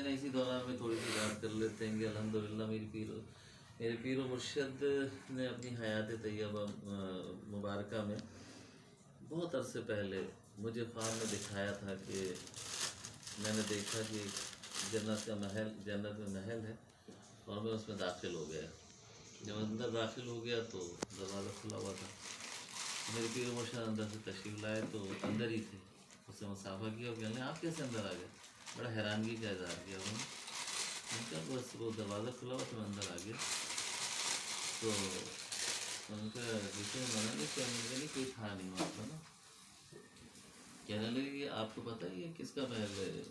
میں نے اسی دوران میں تھوڑی سی بات کر لیتے ہیں کہ الحمدللہ میرے پیر و مرشد نے اپنی حیات طیبہ مبارکہ میں بہت عرصے پہلے مجھے خواب میں دکھایا تھا کہ میں نے دیکھا کہ جنت میں محل ہے اور میں اس میں داخل ہو گیا. جب اندر داخل ہو گیا تو دروازہ کھلا ہوا تھا. میرے پیر و مرشد اندر سے تشریف لائے تو اندر ہی تھے. اس سے مصافحہ کیا اور کہنے آپ کیسے اندر آ گئے؟ بڑا حیرانگی کا اظہار کیا انہوں نے. ان کا بس وہ دروازہ کھلا ہوا تو میں اندر آ گیا. تو ان کا جسے منع نہیں کیا, نہیں کوئی تھا نہیں وہاں پر نا. کہنے لگے کہ آپ کو پتہ ہے یہ کس کا محل ہے؟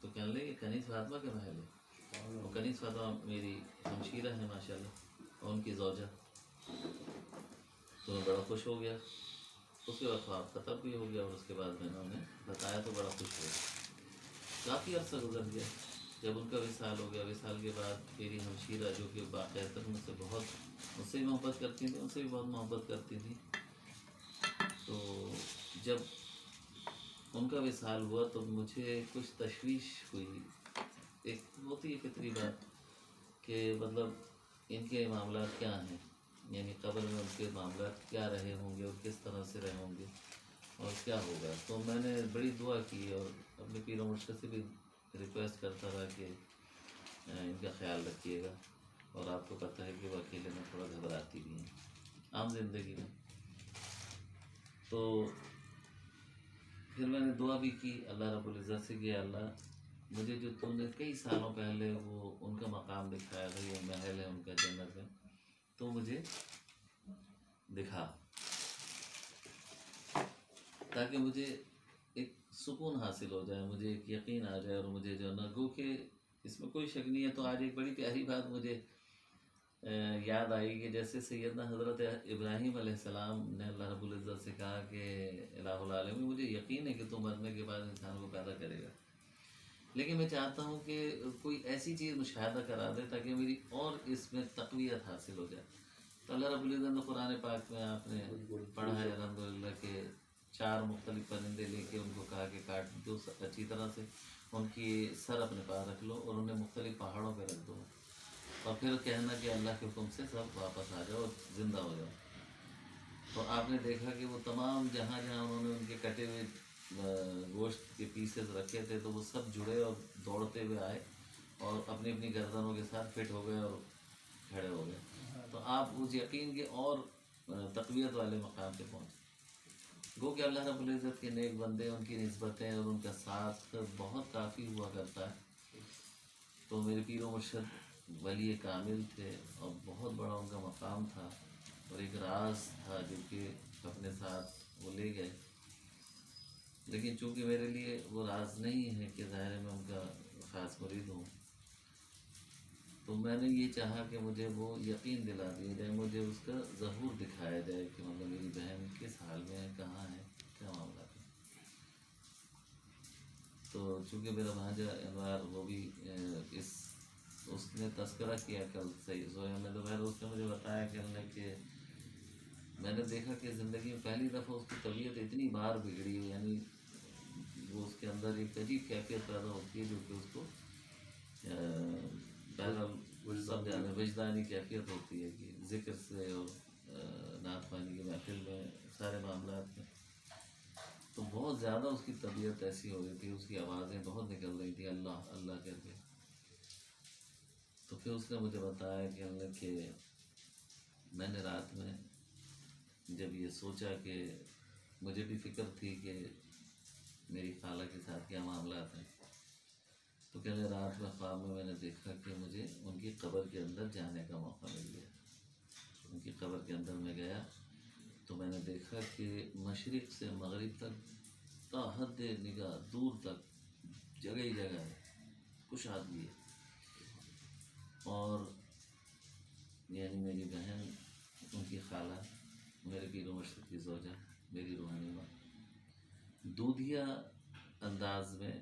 تو کہنے لگے یہ کنیز فاطمہ کا محل ہے. اور کنیز فاطمہ میری ہمشیرہ ہے ماشاء اللہ اور ان کی زوجہ. تو میں بڑا خوش ہو گیا. اس کے بعد خواب ختم بھی ہو گیا اور اس کے بعد میں نے انہیں بتایا تو بڑا خوش ہوا. کافی عرصہ گزر گیا. جب ان کا وصال ہو گیا, وصال کے بعد میری ہمشیرہ جو کہ باقاعدہ مجھ سے بھی محبت کرتی تھیں, ان سے بھی بہت محبت کرتی تھیں. تو جب ان کا وصال ہوا تو مجھے کچھ تشویش ہوئی. ایک ہوتی ہے فطری بات کہ مطلب ان کے معاملات کیا ہیں, یعنی قبر میں ان کے معاملات کیا رہے ہوں گے اور کس طرح سے رہے ہوں گے اور کیا ہوگا. تو میں نے بڑی دعا کی اور اپنے پیر و مرشد سے بھی ریکویسٹ کرتا رہا کہ ان کا خیال رکھیے گا. اور آپ کو پتہ ہے کہ وہ اکیلے میں تھوڑا گھبراتی بھی ہیں عام زندگی میں. تو پھر میں نے دعا بھی کی اللہ رب العزت سے کہ اللہ مجھے جو تم نے کئی سالوں پہلے وہ ان کا مقام دکھایا تھا, یہ محل ہے ان کا جنت میں, تو مجھے دکھا تاکہ مجھے ایک سکون حاصل ہو جائے, مجھے ایک یقین آ جائے. اور مجھے جو نہ گو کہ اس میں کوئی شک نہیں ہے. تو آج ایک بڑی پیاری بات مجھے یاد آئی کہ جیسے سیدنا حضرت ابراہیم علیہ السلام نے اللہ رب العزت سے کہا کہ الہ العالمین مجھے یقین ہے کہ تو مرنے کے بعد انسان کو پیدا کرے گا, لیکن میں چاہتا ہوں کہ کوئی ایسی چیز مشاہدہ کرا دے تاکہ میری اور اس میں تقویت حاصل ہو جائے. تو اللہ رب العزت نے قرآن پاک میں آپ نے پڑھا ہے الحمدللہ کہ 4 مختلف پرندے لے کے ان کو کہا کہ کاٹ دو اچھی طرح سے, ان کی سر اپنے پاس رکھ لو اور انہیں مختلف پہاڑوں پہ رکھ دو, اور پھر کہنا کہ اللہ کے حکم سے سب واپس آ جاؤ اور زندہ ہو جاؤ. تو آپ نے دیکھا کہ وہ تمام جہاں انہوں نے ان کے کٹے ہوئے گوشت کے پیسز رکھے تھے تو وہ سب جڑے اور دوڑتے ہوئے آئے اور اپنی اپنی گردنوں کے ساتھ فٹ ہو گئے اور کھڑے ہو گئے. تو آپ اس یقین کے اور تقویت والے مقام پہ پہنچے. گو کہ اللہ رب العزت کے نیک بندے, ان کی نسبتیں اور ان کا ساتھ بہت کافی ہوا کرتا ہے. تو میرے پیر و مرشد ولی کامل تھے اور بہت بڑا ان کا مقام تھا اور ایک راز تھا جو کہ اپنے ساتھ وہ لے گئے. لیکن چونکہ میرے لیے وہ راز نہیں ہے کہ ظاہر میں ان کا خاص مرید ہوں, تو میں نے یہ چاہا کہ مجھے وہ یقین دلا دیا جائے, مجھے اس کا ظہور دکھایا جائے کہ مطلب میری بہن کس حال میں ہے, کہاں ہے, کیا معاملہ ہے. تو چونکہ میرا بھانجا انوار وہ بھی اس نے تذکرہ کیا کل صحیح سویا میں, دوپہر اس نے مجھے بتایا کہ میں نے دیکھا کہ زندگی میں پہلی دفعہ اس کی طبیعت اتنی بار بگڑی ہے, یعنی وہ اس کے اندر ایک عجیب کیفیت پیدا ہوتی ہے جو کہ اس کو سب جانے وجدانی کیفیت ہوتی ہے کہ ذکر سے اور نعت خوانی کی محفل میں سارے معاملات میں. تو بہت زیادہ اس کی طبیعت ایسی ہو رہی تھی, اس کی آوازیں بہت نکل رہی تھی اللہ اللہ کر کے. تو پھر اس نے مجھے بتایا کہ میں نے رات میں جب یہ سوچا کہ مجھے بھی فکر تھی کہ میری خالہ کے ساتھ کیا معاملات ہیں, تو کہنے رات میں خواب میں نے دیکھا کہ مجھے ان کی قبر کے اندر جانے کا موقع مل گیا. ان کی قبر کے اندر میں گیا تو میں نے دیکھا کہ مشرق سے مغرب تک تا حد نگاہ دور تک جگہ ہی جگہ ہے, کشادگی ہے. اور یعنی میری بہن, ان کی خالہ, میرے پیر و مرشد کی زوجہ, میری روحانی ماں, دودھیا انداز میں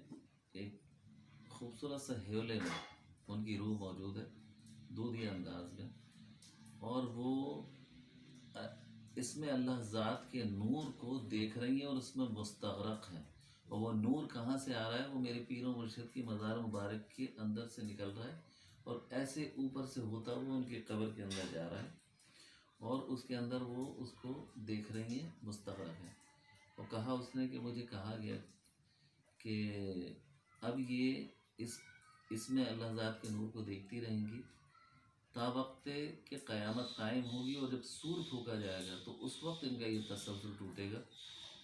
ایک خوبصورت سا حیولے میں ان کی روح موجود ہے, دودھیا انداز میں. اور وہ اس میں اللہ ذات کے نور کو دیکھ رہی ہیں اور اس میں مستغرق ہیں اور وہ نور کہاں سے آ رہا ہے؟ وہ میرے پیر و مرشد کی مزار مبارک کے اندر سے نکل رہا ہے اور ایسے اوپر سے ہوتا ہوا ان کی قبر کے اندر جا رہا ہے، اور اس کے اندر وہ اس کو دیکھ رہی ہیں، مستغرق ہیں۔ اور کہا اس نے کہ مجھے کہا گیا کہ اب یہ اس میں اللہ ذات کے نور کو دیکھتی رہیں گی تا وقت کہ قیامت قائم ہوگی، اور جب سور پھونکا جائے گا تو اس وقت ان کا یہ تسلسل ٹوٹے گا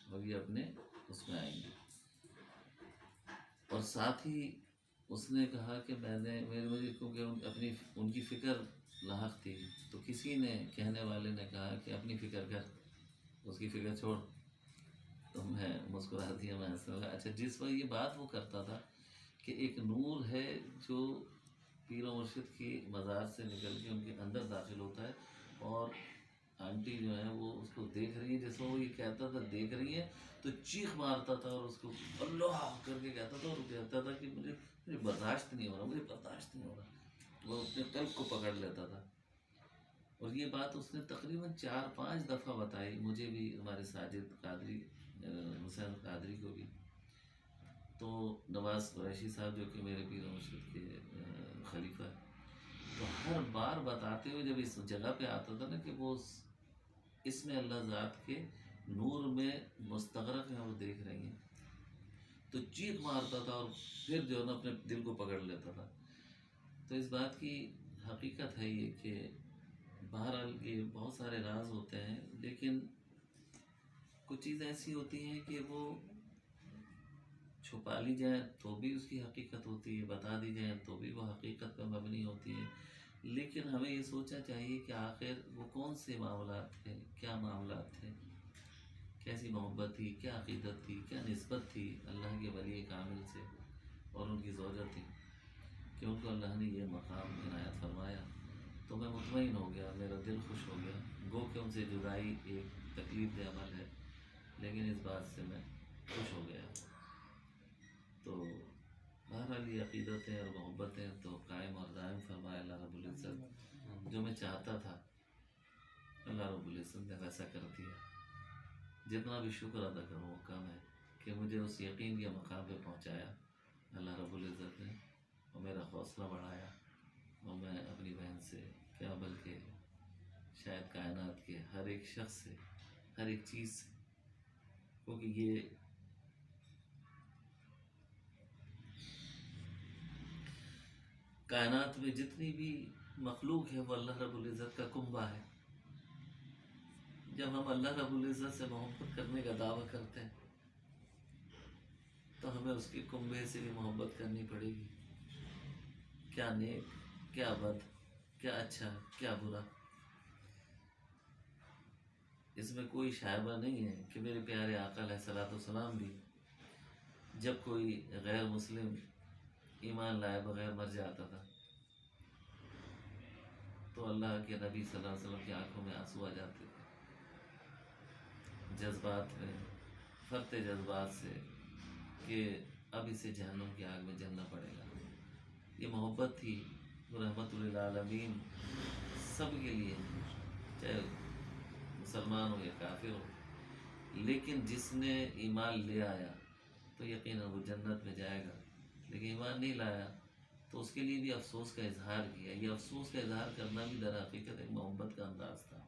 اور یہ اپنے اس میں آئیں گے۔ اور ساتھ ہی اس نے کہا کہ مجھے کیونکہ ان کی فکر لاحق تھی، تو کسی نے کہنے والے نے کہا کہ اپنی فکر کر، اس کی فکر چھوڑ۔ تو میں مسکرا دیا، میں ہنسنے لگا۔ اچھا، جس وقت یہ بات وہ کرتا تھا کہ ایک نور ہے جو پیر و مرشد کی مزار سے نکل کے ان کے اندر داخل ہوتا ہے، اور آنٹی جو ہے وہ اس کو دیکھ رہی ہے، جیسے وہ یہ کہتا تھا دیکھ رہی ہے تو چیخ مارتا تھا اور اس کو اللہ کر کے کہتا تھا، اور کہتا تھا کہ مجھے برداشت نہیں ہو رہا، مجھے برداشت نہیں ہو رہا۔ وہ اپنے قلب کو پکڑ لیتا تھا۔ اور یہ بات اس نے تقریباً 4-5 دفعہ بتائی مجھے بھی، ہمارے ساجد قادری، حسین قادری کو بھی۔ تو نواز قریشی صاحب جو کہ میرے پیر و مرشد کے خلیفہ ہے، تو ہر بار بتاتے ہوئے جب اس جگہ پہ آتا تھا نا کہ وہ اس میں اللہ ذات کے نور میں مستغرق ہیں، وہ دیکھ رہی ہیں، تو چیخ مارتا تھا اور پھر جو ہے نا اپنے دل کو پکڑ لیتا تھا۔ تو اس بات کی حقیقت ہے یہ کہ بہرحال یہ بہت سارے راز ہوتے ہیں، لیکن کچھ چیزیں ایسی ہوتی ہیں کہ وہ چھپا لی جائیں تو بھی اس کی حقیقت ہوتی ہے، بتا دی جائیں تو بھی وہ حقیقت پر مبنی ہوتی ہے۔ لیکن ہمیں یہ سوچنا چاہیے کہ آخر وہ کون سے معاملات تھے، کیا معاملات تھے، کیسی محبت تھی، کیا عقیدت تھی، کیا نسبت تھی اللہ کے ولی کامل سے اور ان کی زوجہ تھی کہ ان کو اللہ نے یہ مقام عنایت فرمایا۔ تو میں مطمئن ہو گیا، میرا دل خوش ہو گیا، گو کہ ان سے جدائی ایک تکلیف دہ عمل ہے، لیکن اس بات سے میں خوش ہو گیا۔ تو بہرحال یہ عقیدتیں اور محبتیں تو قائم اور دائم فرمائے اللہ رب العزت۔ جو میں چاہتا تھا اللہ رب العزت نے ویسا کر دیا۔ جتنا بھی شکر ادا کروں وہ کم ہے کہ مجھے اس یقین کے مقام پہ پہنچایا اللہ رب العزت نے، اور میرا حوصلہ بڑھایا، اور میں اپنی بہن سے کیا بلکہ شاید کائنات کے ہر ایک شخص سے، ہر ایک چیز سے، کیونکہ یہ کائنات میں جتنی بھی مخلوق ہے وہ اللہ رب العزت کا کنبہ ہے۔ جب ہم اللہ رب العزت سے محبت کرنے کا دعویٰ کرتے ہیں تو ہمیں اس کے کنبے سے بھی محبت کرنی پڑے گی۔ کیا نیک، کیا بد، کیا اچھا، کیا برا، اس میں کوئی شائبہ نہیں ہے کہ میرے پیارے آقا علیہ الصلوۃ والسلام بھی جب کوئی غیر مسلم ایمان لائے بغیر مر جاتا تھا تو اللہ کے نبی صلی اللہ علیہ وسلم کی آنکھوں میں آنسو آ جاتے تھے، جذبات میں، فرتے جذبات سے، کہ اب اسے جہنم کی آگ میں جلنا پڑے گا۔ یہ محبت تھی رحمت للعالمین سب کے لیے، چاہے مسلمان ہو یا کافر ہو، لیکن جس نے ایمان لے آیا تو یقیناً وہ جنت میں جائے گا، لیکن ایمان نہیں لایا تو اس کے لیے بھی افسوس کا اظہار کیا۔ یہ افسوس کا اظہار کرنا بھی در حقیقت ایک محبت کا انداز تھا،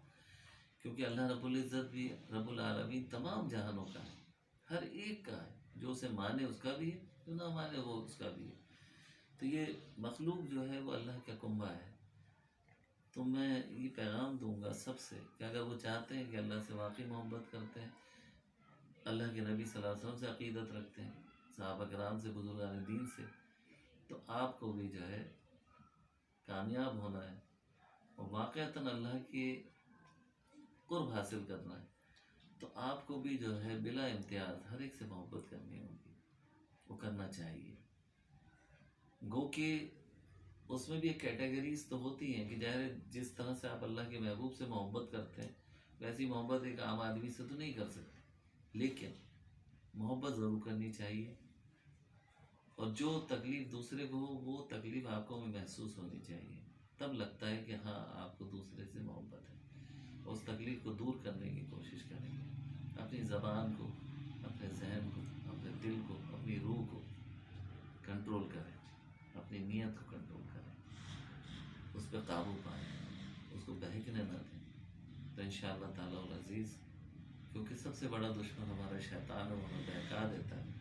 کیونکہ اللہ رب العزت بھی رب العالمین تمام جہانوں کا ہے، ہر ایک کا ہے، جو اسے مانے اس کا بھی ہے، جو نہ مانے وہ اس کا بھی ہے۔ تو یہ مخلوق جو ہے وہ اللہ کا کنبہ ہے۔ تو میں یہ پیغام دوں گا سب سے کہ اگر وہ چاہتے ہیں کہ اللہ سے واقعی محبت کرتے ہیں، اللہ کے نبی صلی اللہ علیہ وسلم سے عقیدت رکھتے ہیں، صحابہ کرام سے، بزرگان دین سے، تو آپ کو بھی جو ہے کامیاب ہونا ہے اور واقعتاً اللہ کے قرب حاصل کرنا ہے، تو آپ کو بھی جو ہے بلا امتیاز ہر ایک سے محبت کرنی ہوگی، وہ کرنا چاہیے۔ گو کہ اس میں بھی ایک کیٹیگریز تو ہوتی ہیں کہ ظاہر جس طرح سے آپ اللہ کے محبوب سے محبت کرتے ہیں ویسی محبت ایک عام آدمی سے تو نہیں کر سکتے، لیکن محبت ضرور کرنی چاہیے، اور جو تکلیف دوسرے کو ہو وہ تکلیف آپ کو بھی محسوس ہونی چاہیے، تب لگتا ہے کہ ہاں آپ کو دوسرے سے محبت ہے۔ اس تکلیف کو دور کرنے کی کوشش کریں، اپنی زبان کو، اپنے ذہن کو، اپنے دل کو، اپنی روح کو کنٹرول کریں، اپنی نیت کو کنٹرول کریں، اس پہ قابو پائیں، اس کو بہکنے نہ دیں، تو انشاءاللہ تعالی العزیز، کیونکہ سب سے بڑا دشمن ہمارا شیطان ہے، وہ ہمیں بہکا دیتا ہے.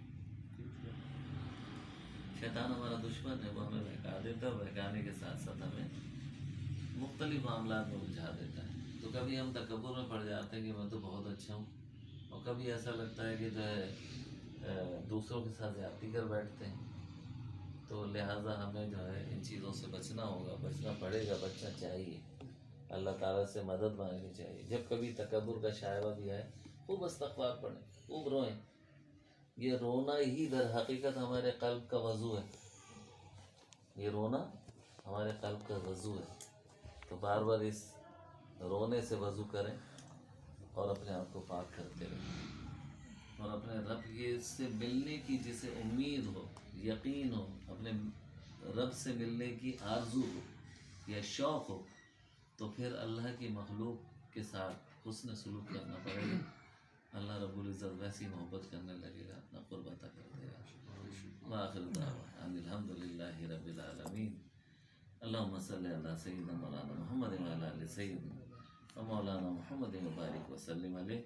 شیطان ہمارا دشمن ہے، وہ ہمیں بہکا دیتا ہے، بہکانے کے ساتھ ساتھ ہمیں مختلف معاملات میں الجھا دیتا ہے. تو کبھی ہم تکبر میں پڑ جاتے ہیں کہ میں تو بہت اچھا ہوں، اور کبھی ایسا لگتا ہے کہ جو ہے دوسروں کے ساتھ زیادتی کر بیٹھتے ہیں. تو لہٰذا ہمیں جو ہے ان چیزوں سے بچنا ہوگا، بچنا پڑے گا، بچنا چاہیے، اللہ تعالیٰ سے مدد مانگنی چاہیے. جب کبھی تکبر کا شائبہ بھی آئے خوب استغفار پڑھیں، خوب روئیں. یہ رونا ہی در حقیقت ہمارے قلب کا وضو ہے، یہ رونا ہمارے قلب کا وضو ہے. تو بار بار اس رونے سے وضو کریں اور اپنے آپ کو پاک کرتے رہیں، اور اپنے رب سے ملنے کی جسے امید ہو، یقین ہو، اپنے رب سے ملنے کی آرزو ہو یا شوق ہو، تو پھر اللہ کی مخلوق کے ساتھ حسن سلوک کرنا پڑے گا. اللہ رب العزت ویسی محبت کرنے لگے گا، اپنا قرب عطا کر دے گا. وآخر دعوانا ان الحمد للہ رب العالمین. اللہم صلی علی سیدنا مولانا محمد وعلی آل سیدنا مولانا محمد وبارک وسلم علیہ.